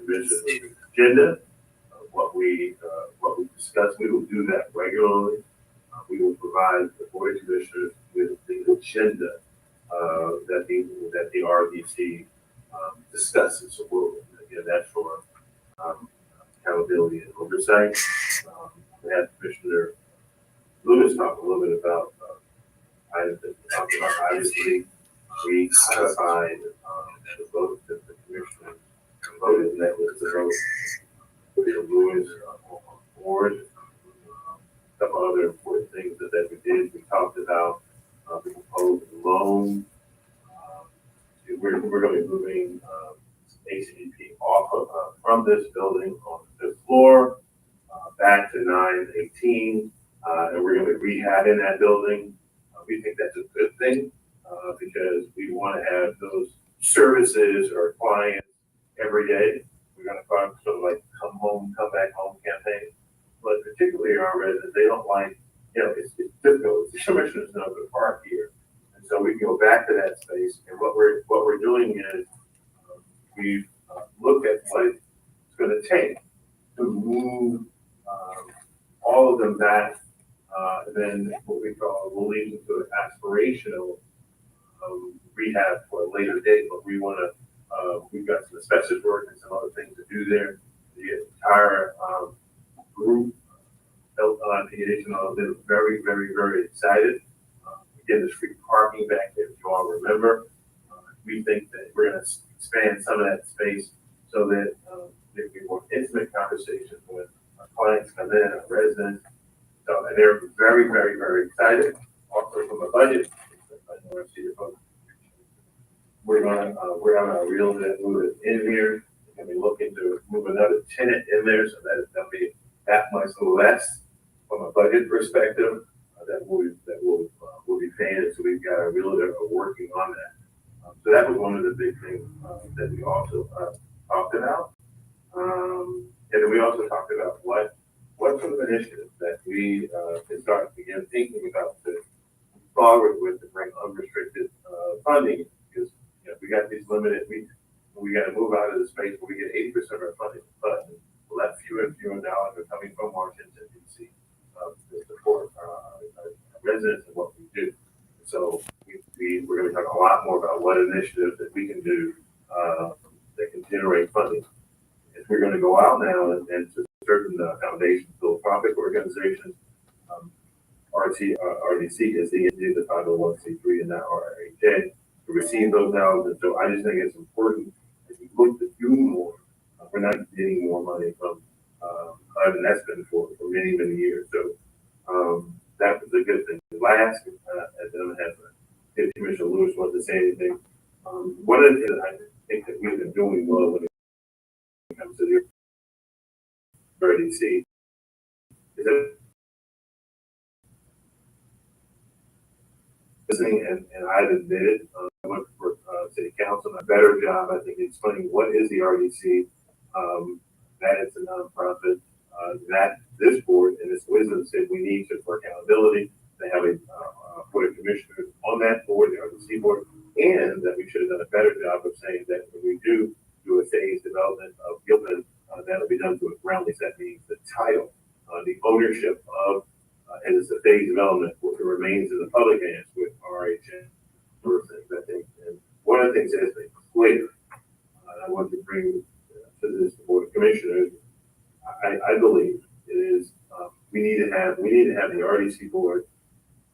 Commission agenda. What we discuss, we will do that regularly. We will provide the Board of Commissioners with the agenda that the RDC discusses. So we'll, again, that's for accountability and oversight. We had Commissioner Lewis talk a little bit about items that we talked about. Obviously, we codified the vote that the commissioners voted, and that was the vote for Lewis on board. A couple other important things that we did. We talked about the proposed loan. We're going to be moving ACDP off of from this building on the fifth floor back to 918, and we're going to be rehabbing that building. We think that's a good thing because we want to have those services or clients every day. We're going to find sort of like come home, come back home campaign. But particularly our residents, they don't like, it's difficult. The commissioners know to park here. And so we can go back to that space. And what we're doing is we've looked at what it's going to take to move all of them back. And then what we call, we'll lead into an aspirational rehab for a later date. But we want to, we've got some asbestos work and some other things to do there. The entire group, LPH, and all of them, very, very, very excited. Again, there's free parking back there, if you all remember. We think that we're going to expand some of that space so that there can be more intimate conversations when our clients come in, our residents. So, and they're very, very, very excited. Also from a budget, we're going to reel that move it in here. We're going to be looking to move another tenant in there, so that it's going to be that much less from a budget perspective that we'll be paying. So we've got a realtor working on that. So that was one of the big things that we also talked about. And then we also talked about what sort of initiatives that we can start to begin thinking about to move forward with to bring unrestricted funding, because we got these limited. We got to move out of the space where we get 80% of our funding, but left fewer and fewer dollars are coming from Washington D.C. To support our residents and what we do. So we're going to talk a lot more about what initiatives that we can do that can generate funding. If we're going to go out now and to certain foundations, philanthropic organizations, RDC is the 501c3 and now RRHA to receive those now. And so I just think it's important if we look to do more. We're not getting more money from and that's been for many, many years. So that was a good thing. Last, and then I have Commissioner Lewis wants to say anything. One of the things I think that we've been doing well when it comes to the RDC is that listening, and I've admitted, I went for city council, a better job, I think, explaining what is the RDC, that it's a nonprofit, that this board and its wisdom said we need to, for accountability, they have a board of commissioners on that board, the RDC board, and that we should have done a better job of saying that when we do a phased development of Gilpin, that'll be done through a ground lease. That means the title, the ownership of, and it's a phased development, it remains in the public hands with RRHA. I think, and one of the things that has been clear, I want to bring to this board of commissioners, I believe it is we need to have the RDC board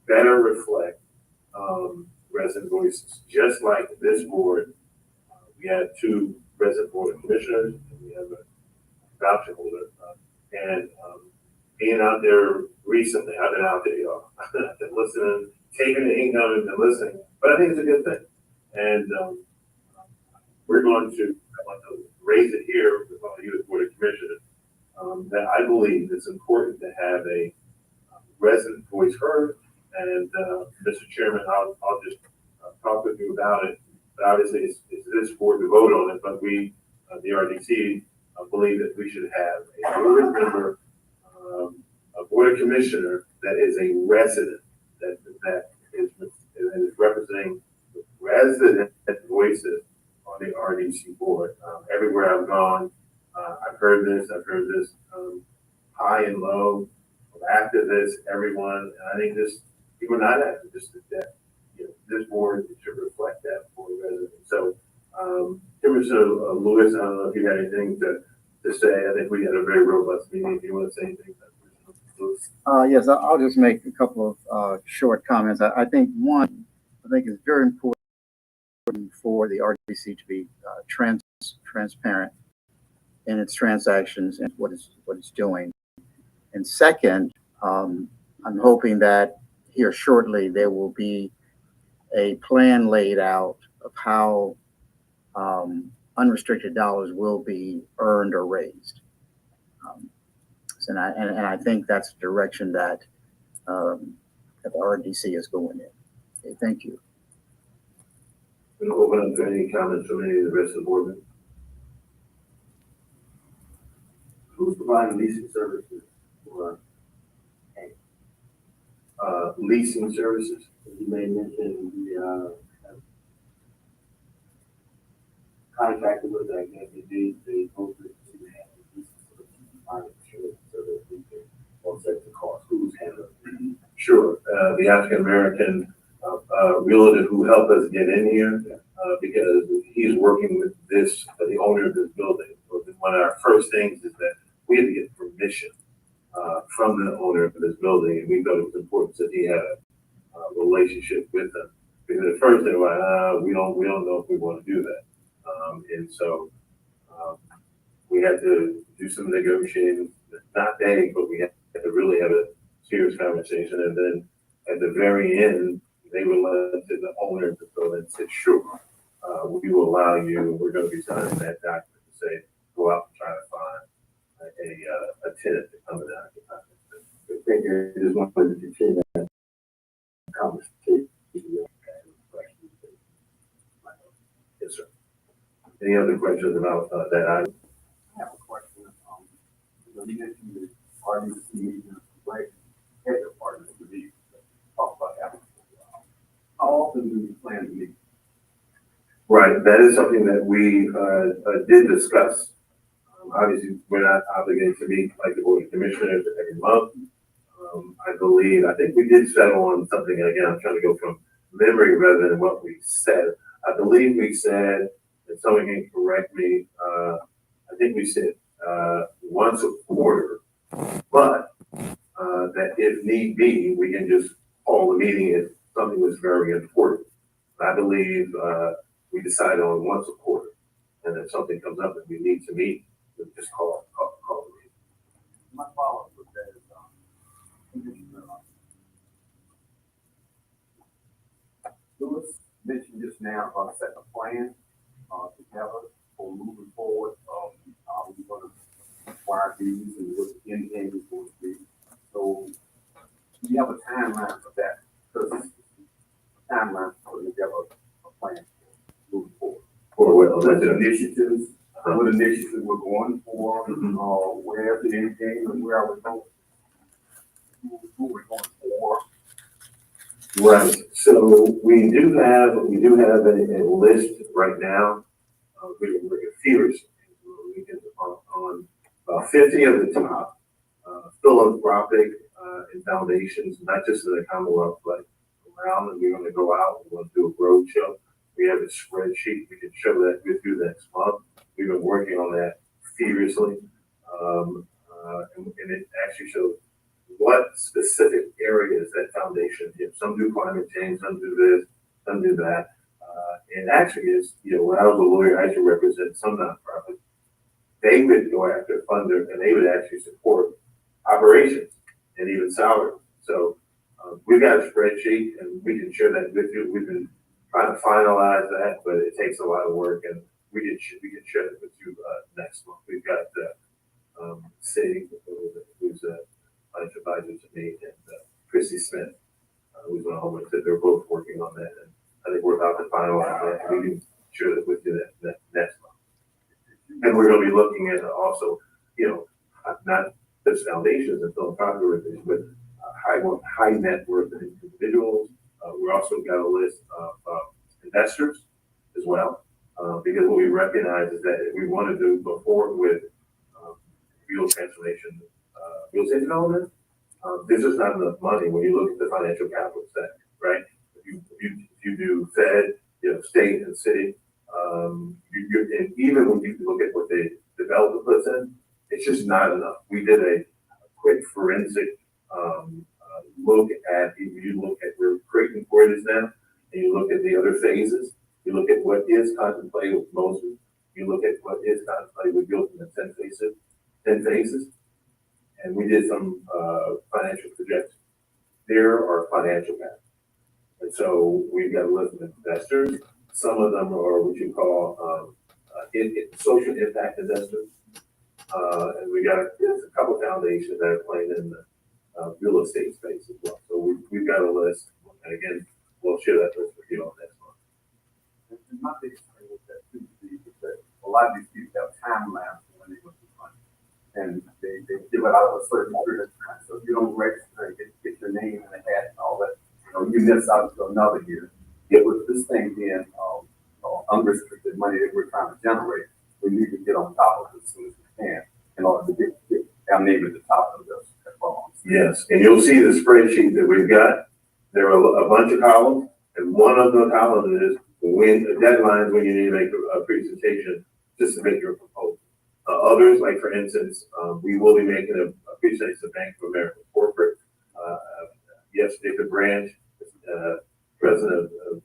better reflect resident voices, just like this board. We had two resident board commissioners, and we have a adoption holder, and being out there recently, I've been out there, y'all. I've been listening, taking the income and listening, but I think it's a good thing, and we're going to raise it here with all you as board of commissioners. That I believe it's important to have a resident voice heard. And Mr. Chairman, I'll just talk with you about it. But obviously, it's this board to vote on it. But we, the RDC, believe that we should have a board member, a board of commissioner that is a resident, that is representing resident voices on the RDC board. Everywhere I've gone, heard this, high and low, of activists, everyone, and I think this, people not activists, that, this board should reflect that for the residents. So, Commissioner Lewis, I don't know if you had anything to say. I think we had a very robust meeting. If you want to say anything, Lewis. Yes, I'll just make a couple of short comments. I think it's very important for the RDC to be transparent in its transactions and what it's doing. And second, I'm hoping that here shortly there will be a plan laid out of how unrestricted dollars will be earned or raised. And I think that's the direction that the RDC is going in. Okay, thank you. I'm going to open up to any comments from any of the rest of the board members. Who's providing leasing services for leasing services? You may mention we have contracted with that they both to have leasing services so that we can offset the cost. Who's handling it? Sure, the African American realtor who helped us get in here, because he's working with the owner of this building. So one of our first things is that we had to get permission from the owner of this building, and we thought it was important that he had a relationship with them. Because at first they were like, we don't know if we want to do that, and so we had to do some negotiating. Not begging, but we had to really have a serious conversation, and then at the very end, they relented to the owner of the building and said, sure, we will allow you, we're going to be signing that document to say, go out and try to find a tenant to come and occupy it. I think I just wanted to continue that conversation. Yes, sir. Any other questions about that item? I have a question. You mentioned the RDC meeting, right? Head of partners to be talk about that. How often do you plan to meet? Right, that is something that we did discuss. Obviously, we're not obligated to meet like the Board of Commissioners every month. I think we did settle on something, and again, I'm trying to go from memory rather than what we said. I believe we said, and someone can correct me, I think we said once a quarter, but that if need be, we can just call the meeting if something was very important. I believe we decided on once a quarter, and if something comes up that we need to meet, we just call the meeting. My follow-up with that is, Lewis mentioned just now about setting a plan together for moving forward. How we're going to acquire these and what the end game is going to be. So we have a timeline for that, because it's a timeline for putting together a plan moving forward. For what What initiatives we're going for, Mhm. Where's the end game and where are we going? Who we're going for? Right. So we do have a list right now. We're feverish. We get on about 50 of the top philanthropic and foundations, not just in the Commonwealth, but around. And we're going to go out. We're going to do a road show. We have a spreadsheet. We can show that with you next month. We've been working on that feverishly, and it actually shows what specific areas that foundation did. Some do climate change, some do this, some do that. And actually is, when I was a lawyer, I used to represent some nonprofits. They would go after a funder and they would actually support operations and even salaries. So we've got a spreadsheet and we can share that with you. We've been trying to finalize that, but it takes a lot of work, and we can share it with you next month. We've got Sadie, who's a financial advisor to me, and Chrissy Smith, who's on homework, that they're both working on that. And I think we're about to finalize that. We can share that with you that next month. And we're going to be looking at also, not just foundations and philanthropic organizations, but high net worth individuals. We also got a list of investors as well, because what we recognize is that if we want to do before with real transformation, real estate development, there's just not enough money when you look at the financial capital stack, right? If you do Fed, state and city, and even when you look at what the developer puts in, it's just not enough. We did a quick forensic look at, if you look at where Creighton Court is now, and you look at the other phases, you look at what is contemplated with Moses, you look at what is contemplated with Gilpin in 10 phases, and we did some financial projections. There are financial gaps. And so we've got a list of investors. Some of them are what you call social impact investors. And we got a couple foundations that are playing in the real estate space as well. So we've got a list. And again, we'll share that list with you all next month. And my biggest thing with that too is that a lot of these people have time lapse when they look at money. And they give it out of a certain period of time. So if you don't register and get your name in the hat and all that, you miss out until another year. Yet with this thing being unrestricted money that we're trying to generate, we need to get on top of it as soon as we can in order to get our name at the top of this. Yes, and you'll see the spreadsheet that we've got. There are a bunch of columns, and one of the columns is when deadlines when you need to make a presentation to submit your proposal. Others, like for instance, we will be making a presentation to Bank of America corporate. Yesterday, the branch president of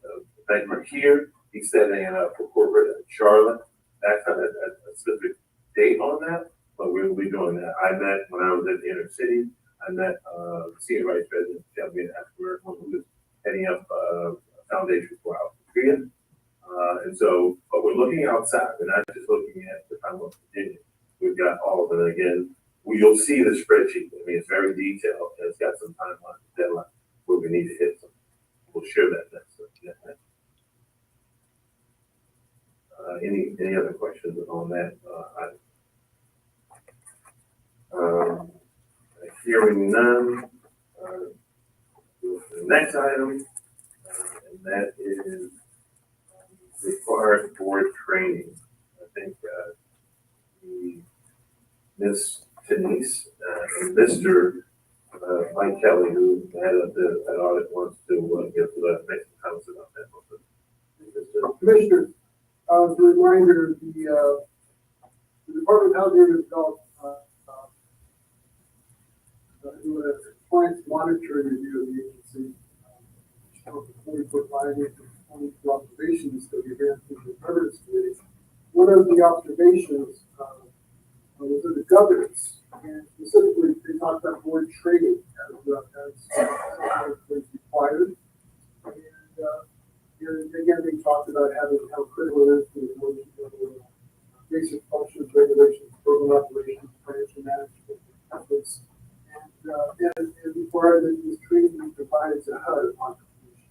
Bank of America here, he's setting it up for corporate in Charlotte. That's kind of a specific date on that, but we will be doing that. I met when I was at the inner city. I met Senior Vice President Shelby Ashburn, who was heading up Foundation for Alpha. And so, but we're looking outside. We're not just looking at the Commonwealth of Virginia. We've got all of it. Again, you'll see the spreadsheet. I mean, it's very detailed, and it's got some timeline, deadline where we need to hit some. We'll share that next. Any other questions on that? Hearing none. The next item, and that is required board training. I think Miss Denise and Mr. Mike Kelly, who had an audit, wants to give make some comments about that. Commissioners, as a reminder, the Department of Housing and Development do a compliance monitoring review of the agency. 40-foot findings and 22 observations that we ran through the governance committee. One of the observations was in the governance, and specifically they talked about board training as was required. And again, they talked about how critical it is to basic functions, regulations, program operations, financial management, efforts, and required that this training be provided to HUD upon completion.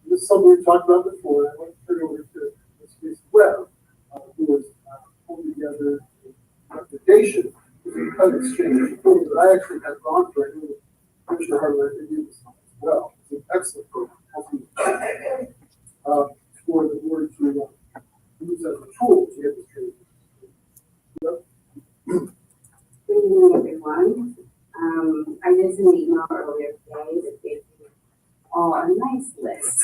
This is something we've talked about before, and I want to turn it over to Ms. Webb, who was pulling together a recommendation for the HUD exchange program that I actually have gone through. I know Commissioner Harlan, I think you as well. It's an excellent program. For the board to use as a tool to get this training. Good evening, everyone. I did send an email earlier today that gave you all a nice list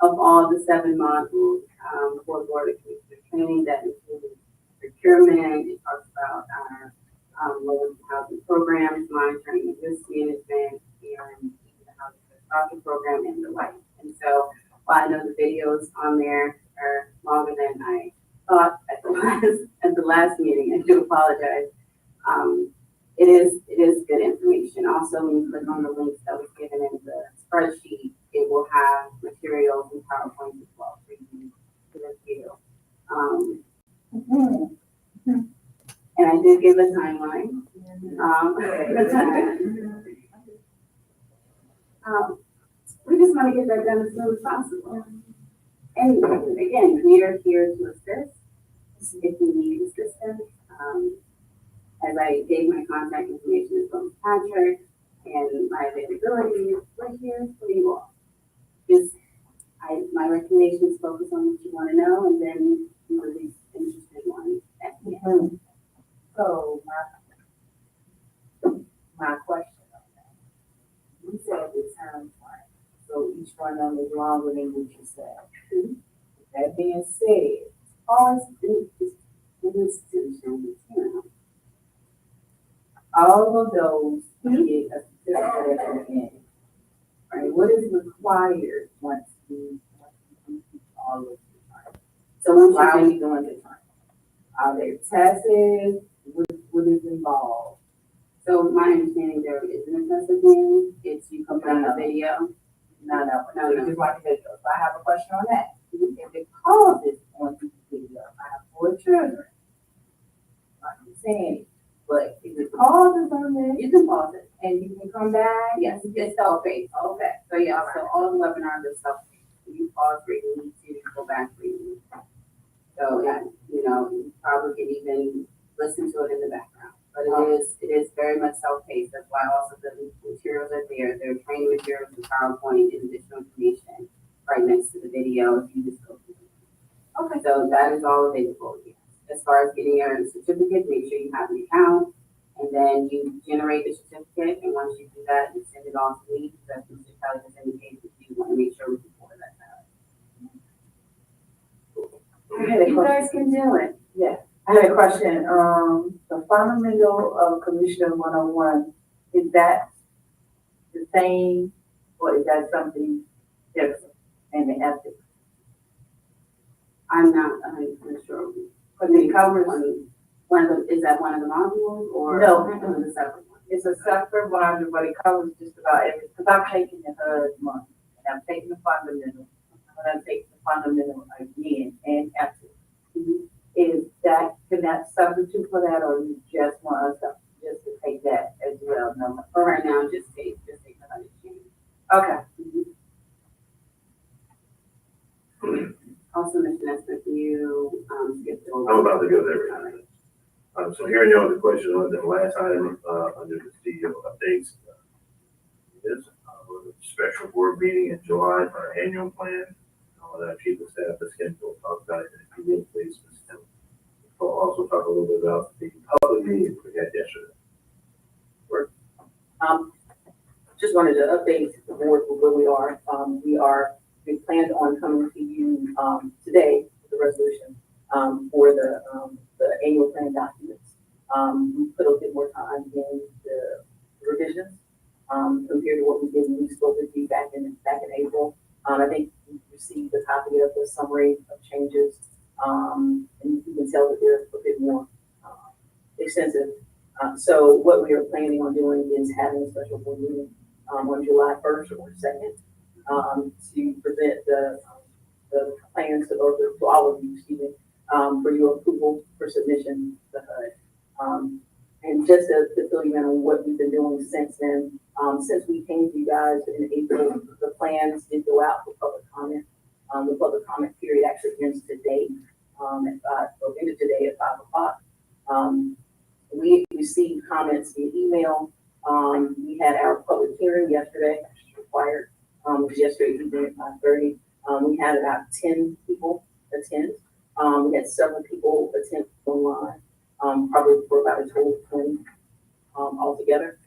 of all the 7 modules for Board of Commissioners training that includes procurement. It talks about our low housing programs, monitoring and risk management, and the housing program and the like. And so, while I know the videos on there are longer than I thought at the last meeting, I do apologize. It is good information. Also, when you click on the links that was given in the spreadsheet, it will have materials and PowerPoint as well for you to review. And I did give a timeline. We just want to get that done as soon as possible. And again, we are here to assist if you need assistance. As I gave my contact information from Patrick and my availability, we're here for you all. My recommendation is focus on what you want to know, and then you release interested ones at the end. So my question on that, you said the time frame, so each one of them is longer than what you said. That being said, All institutions, all of those get a certificate at the end. Right, what is required once you complete all of the time? so once Why are you we doing the time? Are there tests? What is involved? so my understanding there isn't a test again, it's you complete a video. No. No. Just like video. So I have a question on that. If it causes on the video, I have 4 children. Like I'm saying, but if it causes on there, You can pause it. and you can come back. Yes, it's self-paced. Okay. So yeah, so all the webinars are self-paced. You pause where you need to, go back where you need to. So, and, you probably can even listen to it in the background. But it is very much self-paced. That's why also the materials are there. There are training materials and PowerPoint and additional information right next to the video if you just go through it. Okay. So that is all available. Yes. As far as getting your certificate, make sure you have an account. And then you generate the certificate, and once you do that, you send it off to me, because Mr. Kelly has indicated that you want to make sure we can forward that out. You guys can do it. Yeah, I had a question. The fundamental of Commissioner 101, is that the same, or is that something different in the ethics? I'm not 100% sure. Because it covers, Is that one of the modules, or? No. One of the separate ones? it's a separate module, but it covers just about everything. Because I'm taking the HUD month, and I'm taking the fundamental, but I'm taking the fundamental again and ethics. Is that, can that substitute for that, or you just want us to just to take that as well? No. For right now, just take the 100 change. Okay. Also, Mr. Nesbitt, you, skipped over. I'm about to go there. So hearing no other questions on the last item, under the CEO updates, is a special board meeting in July for our annual plan. Our chief of staff is scheduled to talk about it, and if you will, please, Ms. Tim. We'll also talk a little bit about the public meeting we had yesterday. Just wanted to update the board with where we are. We planned on coming to you, today with the resolution, for the annual plan documents. We put a bit more time in the revisions, compared to what we did when we spoke with you back in April. I think you received a copy of the summary of changes, and you can tell that they're a bit more, extensive. So what we are planning on doing is having a special board meeting on July 1st or 2nd to present the plans to all of you, for your approval for submission to HUD. And just to fill you in on what we've been doing since then, since we came to you guys in April, the plans did go out for public comment. The public comment period actually ends today, ended today at 5 o'clock. We received comments via email. We had our public hearing yesterday, which is required, yesterday evening at 5:30. We had about 10 people attend. We had several people attend online, probably for about a total of 20 altogether.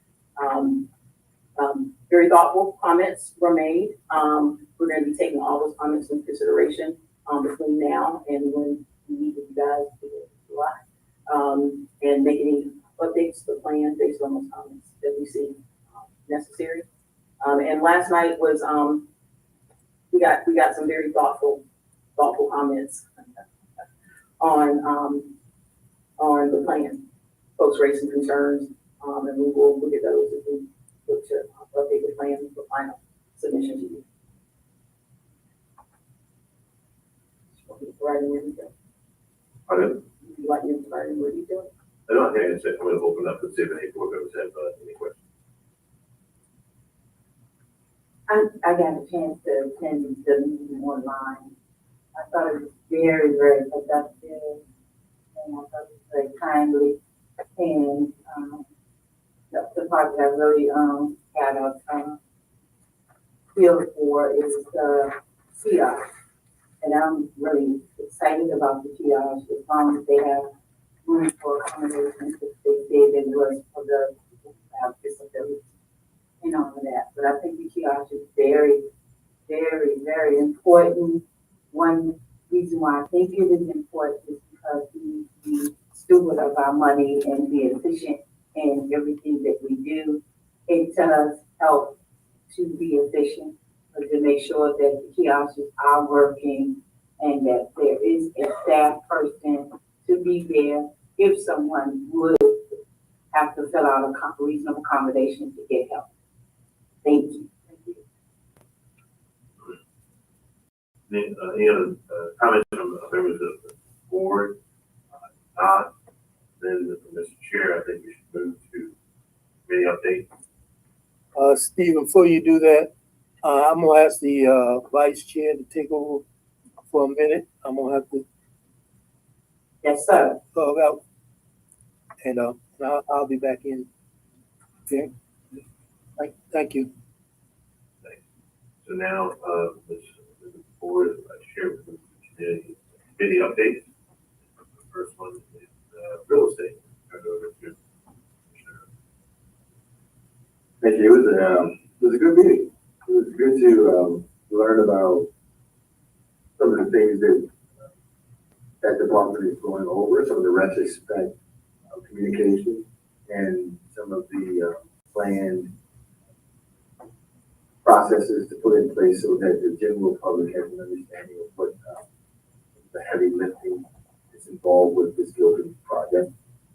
Very thoughtful comments were made. We're going to be taking all those comments into consideration between now and when we meet with you guys in July, and make any updates to the plan based on those comments that we see necessary. And last night was we got some very thoughtful comments on the plan. Folks raised some concerns, and we will look at those as we look to update the plan for final submission to you. Right in more detail. Pardon? Would you like me to provide in more detail? I don't think I said, I'm going to open up to see if any board members have any questions. I got a chance to attend the meeting online. I thought it was very, very productive, and I thought it was very timely. And the part that I really got a feel for is the triage. And I'm really excited about the triage as long as they have room for accommodations that they did and was for the people who have disabilities and all of that. But I think the kiosk is very, very, very important. One reason why I think it is important is because we be steward of our money and be efficient in everything that we do. It does help to be efficient, but to make sure that the kiosks are working and that there is a staff person to be there if someone would have to fill out a reasonable accommodation to get help. Thank you. Any other comments from members of the board? Not, then, Mr. Chair, I think we should move to committee update. Stephen, before you do that, I'm gonna ask the vice chair to take over for a minute. I'm gonna have to Yes, sir. go out, and I'll be back in. Okay. Thank you. So now, the board chair with the committee updates. The first one is real estate. Turn it over to Commissioner. Thank you. It was a good meeting. It was good to learn about some of the things that that department is going over, some of the retrospect of communication, and some of the planned processes to put in place so that the general public has an understanding of what the heavy lifting is involved with this building project.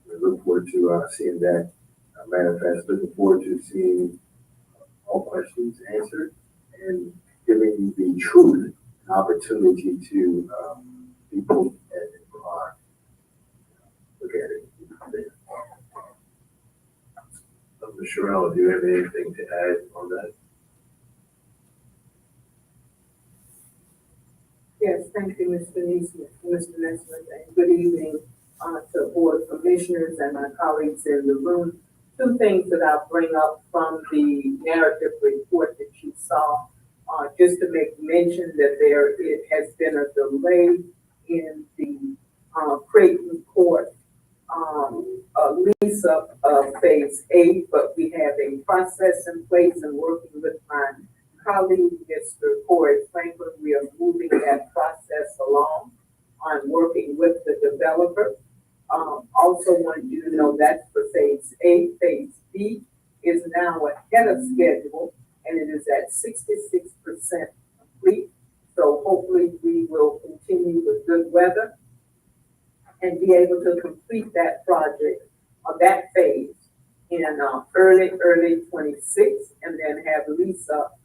We look forward to seeing that manifest. Looking forward to seeing all questions answered and giving the truth an opportunity to people that are look at it. Ms. Sherrill, do you have anything to add on that? Yes, thank you, Mr. Neesmith, Mr. Nesmith, and good evening to board commissioners and my colleagues in the room. Two things that I'll bring up from the narrative report that you saw, just to make mention that it has been a delay in the Creighton Court lease up of phase 8, but we have a process in place and working with my colleague, Mr. Corey Franklin, we are moving that process along on working with the developer. Also want you to know that's for phase 8. Phase B is now ahead of schedule and it is at 66% complete. So hopefully we will continue with good weather and be able to complete that project or that phase in early 26 and then have lease up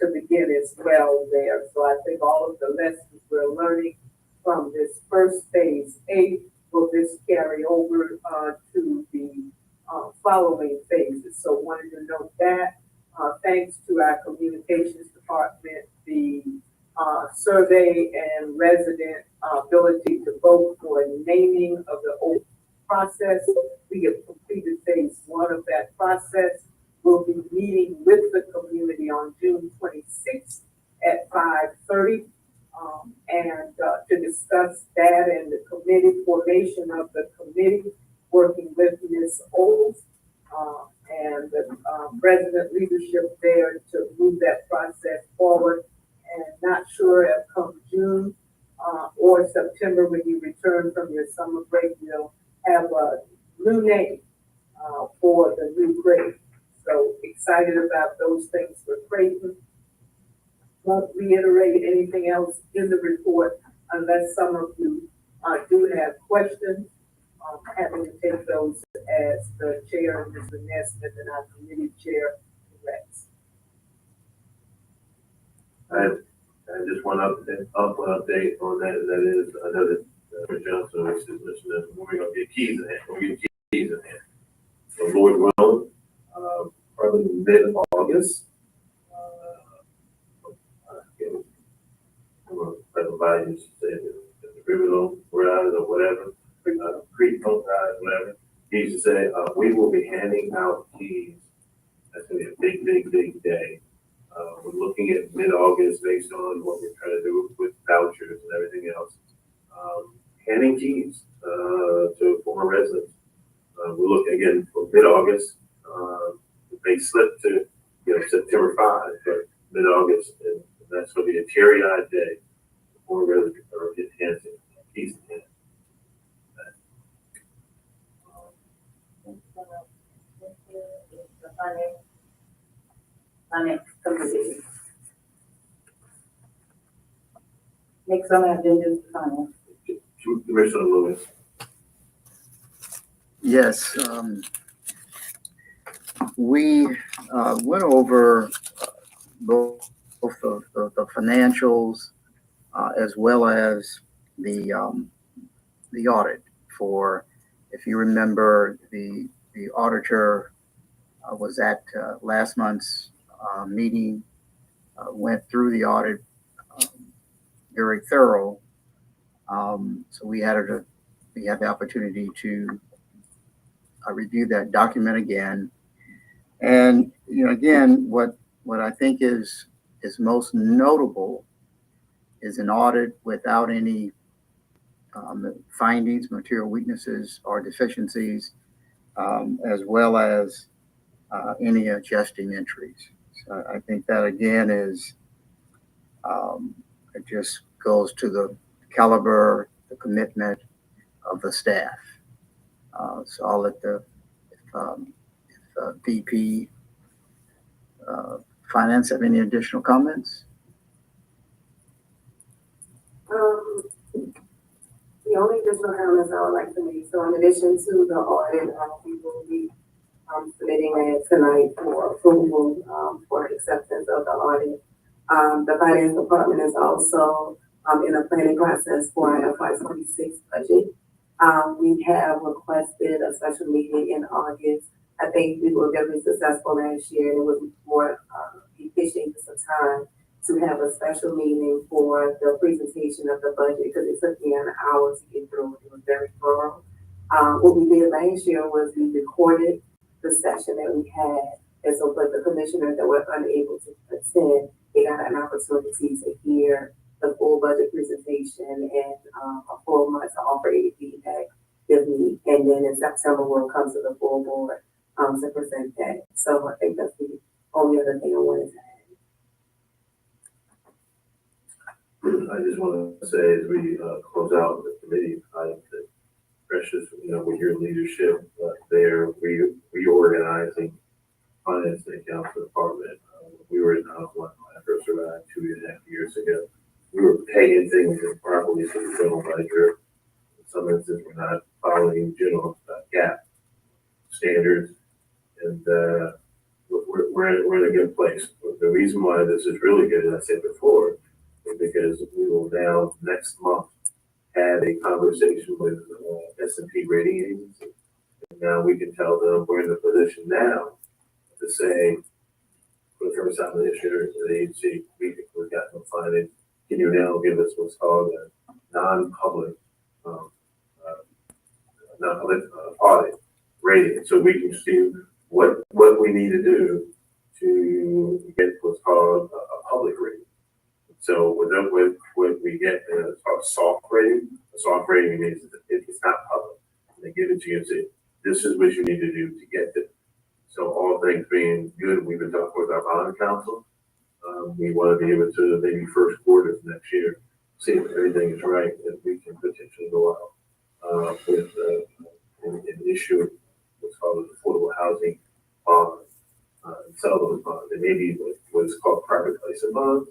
to begin as well there. So I think all of the lessons we're learning from this first phase 8 will just carry over to the following phases. So wanted to note that. Thanks to our communications department, the survey and resident ability to vote for naming of the open process. We have completed phase 1 of that process. We'll be meeting with the community on June 26th at 5:30 and to discuss that and the committee formation of the committee, working with Ms. Oles and the resident leadership there to move that process forward. And not sure if come June or September when you return from your summer break, you'll have a new name for the new grade. So excited about those things for Creighton. Won't reiterate anything else in the report unless some of you do have questions. Having to take those as the chair, Mr. Nesmith, and our committee chair directs. I just want to update on that. That is, I know that Mr. Johnson was mentioning that we're going to get keys in hand. We're going to get keys in hand. So Lord willing, probably mid-August, everybody used to say the river don't rise or whatever, creek don't rise, whatever. He used to say, we will be handing out keys. That's going to be a big, big, big day. We're looking at mid-August based on what we're trying to do with vouchers and everything else. Handing keys to former residents look again for mid-August. It may slip to, September 5, but mid-August, and that's going to be a teary-eyed day before we really get hands in peace in hand. Finance committee. Next on the agenda is finance. Commissioner Lewis. Yes, we went over both the financials as well as the audit for, if you remember, the auditor was at last month's meeting, went through the audit, very thorough. So we had the opportunity to review that document again. And, again, what I think is most notable is an audit without any findings, material weaknesses, or deficiencies, as well as any adjusting entries. So I think that, again, is it just goes to the caliber, the commitment of the staff. So I'll let the VP Finance have any additional comments? The only additional comments I would like to make, so in addition to the audit, we will be submitting it tonight for approval for acceptance of the audit. The finance department is also in the planning process for our FY26 budget. We have requested a special meeting in August. I think we were very successful last year. It was more efficient some time to have a special meeting for the presentation of the budget because it took me an hour to get through. It was very thorough. What we did last year was we recorded the session that we had, and so for the commissioners that were unable to attend, they got an opportunity to hear the full budget presentation and a full month to offer any feedback if need. And then in September, we'll come to the full board to present that. So I think that's the only other thing I wanted to add. I just want to say as we close out the committee items that Precious, with your leadership there, reorganizing finance and accounts department. We were in when I first arrived 2.5 years ago. We were paying things improperly to the general ledger. In some instances, we're not following general GAAP standards, and we're in a good place. But the reason why this is really good, as I said before, is because we will now next month have a conversation with S&P rating agency. And now we can tell them we're in a position now to say, for the first time this year, the agency, we've got no findings. Can you now give us what's called a non-public audit rating, so we can see what we need to do to get what's called a public rating. So with what we get as far as soft rating, a soft rating means it's not public. They give it to you and say, this is what you need to do to get it. So all things being good, we've been talking with our bond counsel. We want to be able to maybe first quarter of next year, see if everything is right, and we can potentially go out with an issue what's called an affordable housing bond and sell those bonds. And maybe what's called private placement bonds.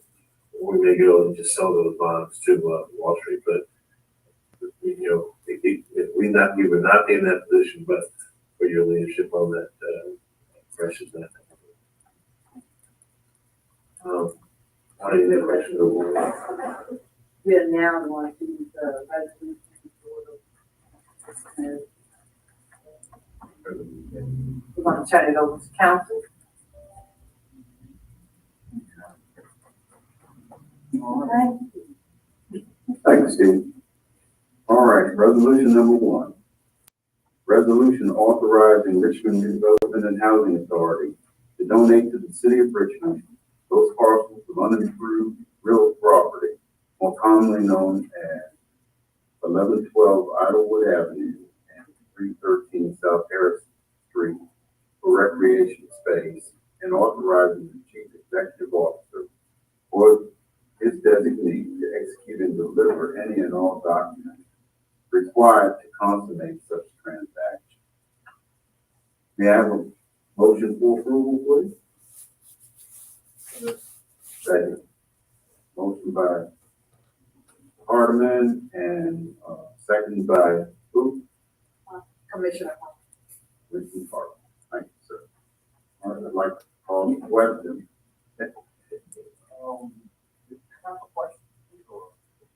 We may go and just sell those bonds to Wall Street, but we would not be in that position, but for your leadership on that, Precious. I need a question over. We are now going to use the resolution we're going to turn it over to council. All right. Thank you, Steve. All right, resolution number 1. Resolution authorizing Richmond Development and Housing Authority to donate to the city of Richmond those parcels of unimproved real property, more commonly known as 1112 Idlewood Avenue and 313 South Harris required to consummate such transaction. May I have a motion for approval, please? Second. Motion by Hardeman and, second by who? Commissioner. Commissioner Hardeman. Thank you, sir. All right, I'd like to call the question. I have a question.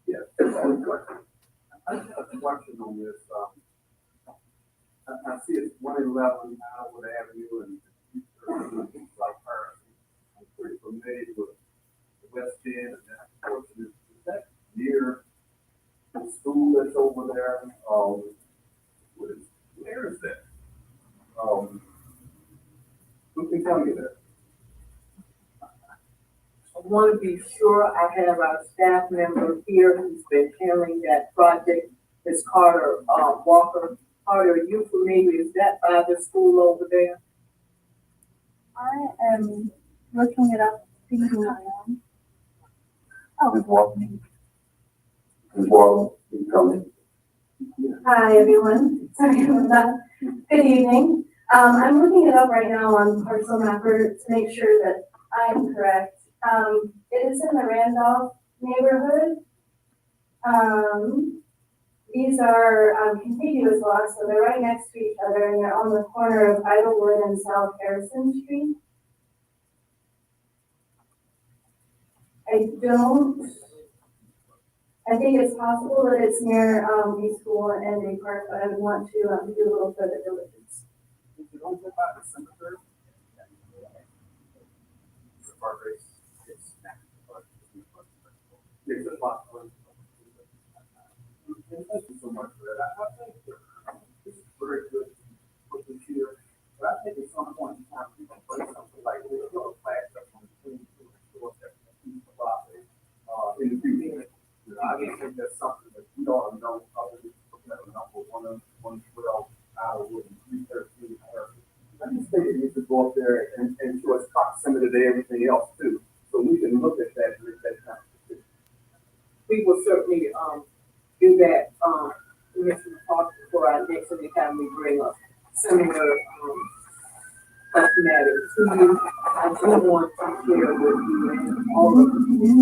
Yes. One question. I just have a question on this, I see it's 111 Howard Avenue and like her. I'm pretty familiar with the West End and that portion. Is that near the school that's over there? Where is that? Who can tell me that? I want to be sure I have our staff member here who's been handling that project, Ms. Carter, Walker. Carter, are you familiar? Is that by the school over there? I am looking it up. Thinking I am. Ms. Walker. Ms. Walker, you coming? Hi, everyone. Sorry about that. Good evening. I'm looking it up right now on Parcel Mapper to make sure that I'm correct. It is in the Randolph neighborhood. These are contiguous lots, so they're right next to each other, and they're on the corner of Idlewood and South Harrison Street. I think it's possible that it's near the school and a park, but I would want to do a little further diligence. If you don't go by the cemetery, it's a lot. Thank you so much for that. I think this is very good for this year, but I think at some point in time, we can play something like this, a flag up on the screen, in the future. I just think that's something that we ought to know, other than looking at the number 112 Iowa and 313 Harrison. I just think it needs to go up there and show us proximity to everything else too, so we can look at that and make that kind of decision. We will certainly, do that, Commissioner Parker, for our next time we bring up similar, matter to you. I do want to share with you and all of you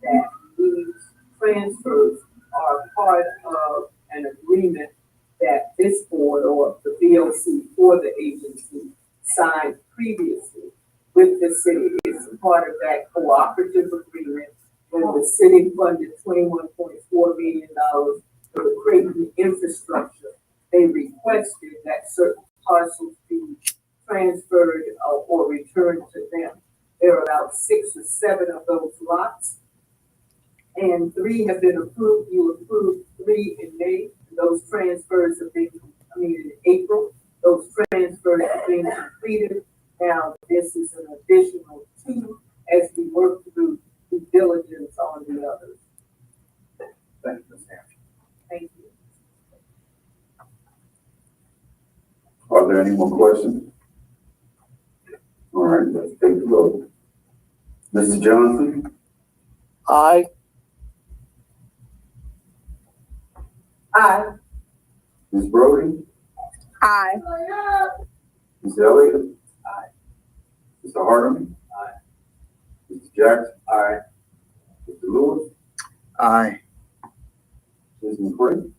that these transfers are part of an agreement that this board or the VOC for the agency signed previously with the city. It's part of that cooperative agreement when the city funded $21.4 million for the Creighton infrastructure. They requested that certain parcels be transferred or returned to them. There are about 6 or 7 of those lots, and 3 have been approved. You approved 3 in May. Those transfers have been, in April. Those transfers have been completed. Now, this is an additional 2 as we work through due diligence on the others. Thank you, Ms. Hampton. Thank you. Are there any more questions? All right, let's take the vote. Mr. Johnson? Aye. Aye. Ms. Brody? Aye. Ms. Elliott? Aye. Mr. Hardeman? Aye. Mr. Jackson? Aye. Mr. Lewis? Aye. Ms. McCray?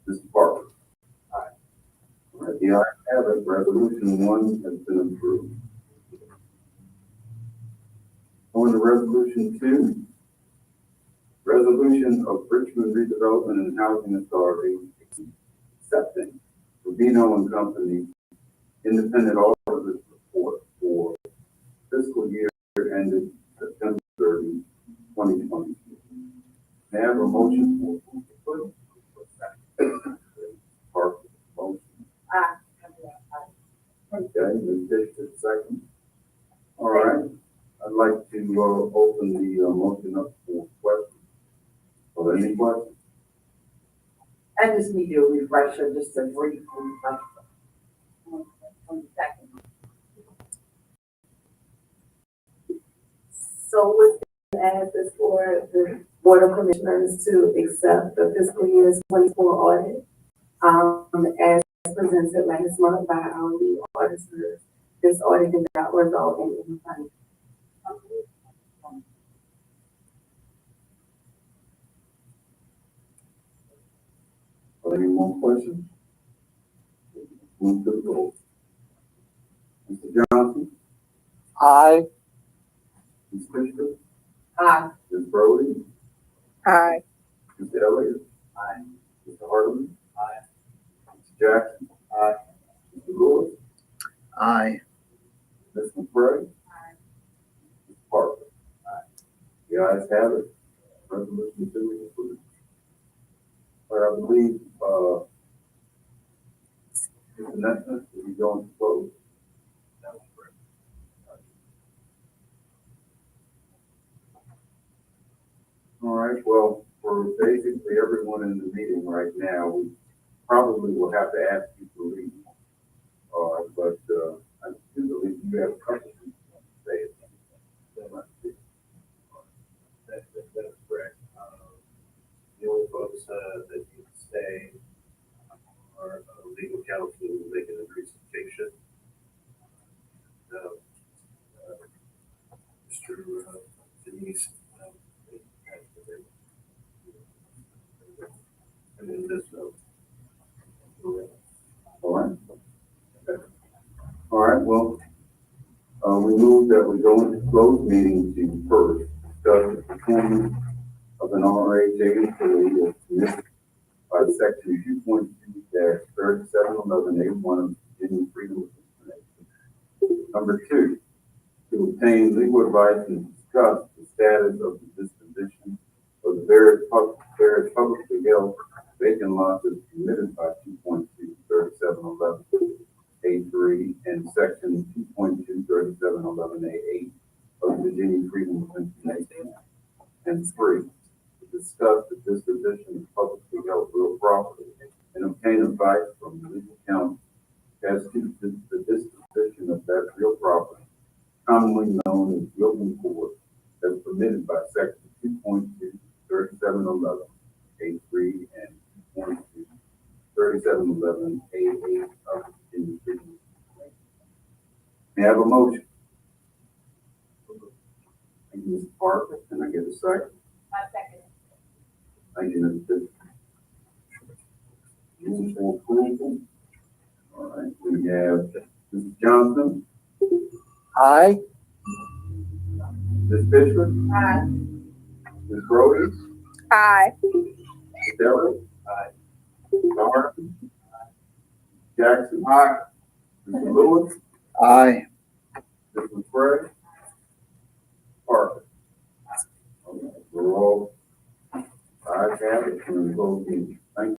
Mr. Parker? Aye. All right, the ayes have it. Resolution 1 has been approved. On to resolution 2. Resolution of Richmond Redevelopment and Housing Authority accepting Rubino and Company independent auditor's report for fiscal year ended September 30, 2022. May I have a motion for approval? Parker, motion. Aye. Okay, Ms. Bishop, second. All right, I'd like to open the motion up for questions. Are there any questions? I just need a refresher, just a brief refresher. 1 second. So what's been asked is for the Board of Commissioners to accept the fiscal year 24 audit, as presented last month by our lead auditors. This audit did not result in any findings. Are there any more questions? Move to the vote. Mr. Johnson? Aye. Ms. Fisher? Aye. Ms. Brody? Aye. Mr. Elliott? Aye. Mr. Hardeman? Aye. Mr. Jackson? Aye. Mr. Lewis? Aye. Ms. McCray? Aye. Mr. Parker? Aye. The ayes have it. Resolution 2 is approved. I believe, Mr. Nestor, will be going to close. That was correct. All right, well, for basically everyone in the meeting right now, we probably will have to ask you to leave. But I do believe you have a couple of things to say. That is correct. The only folks that need to stay are legal counsel making a presentation. Mr. Denise. And then this note. All right. Okay. All right, well, we move that we go into closed meeting to first discuss the performance of an RRHA employee as permitted by section 2.2-3711A1 of Virginia Freedom of Information. Number 2, to obtain legal advice and discuss the status of the disposition of the various publicly held vacant lots as permitted by 2.2-3711A3 and section 2.2-3711A8 of the Virginia Freedom of Information. And 3, to discuss the disposition of publicly held real property and obtain advice from legal counsel as to the disposition of that real property, commonly known as building court, as permitted by section 2.2-3711A3 and 2.2-3711A8 of the Virginia Freedom of Information. May I have a motion? Thank you, Mr. Parker. Can I get a second? I second. Thank you, Mr. Bishop. Move for approval. All right, we have Mr. Johnson, Aye. Ms. Fisher, Aye. Ms. Brody, Aye. Mr. Elliott. Aye. Mr. Harden. Jackson. Aye. Mr. Lewis, Aye. Ms. McCray. Parker. Okay, we're all, I have it, and we'll vote in.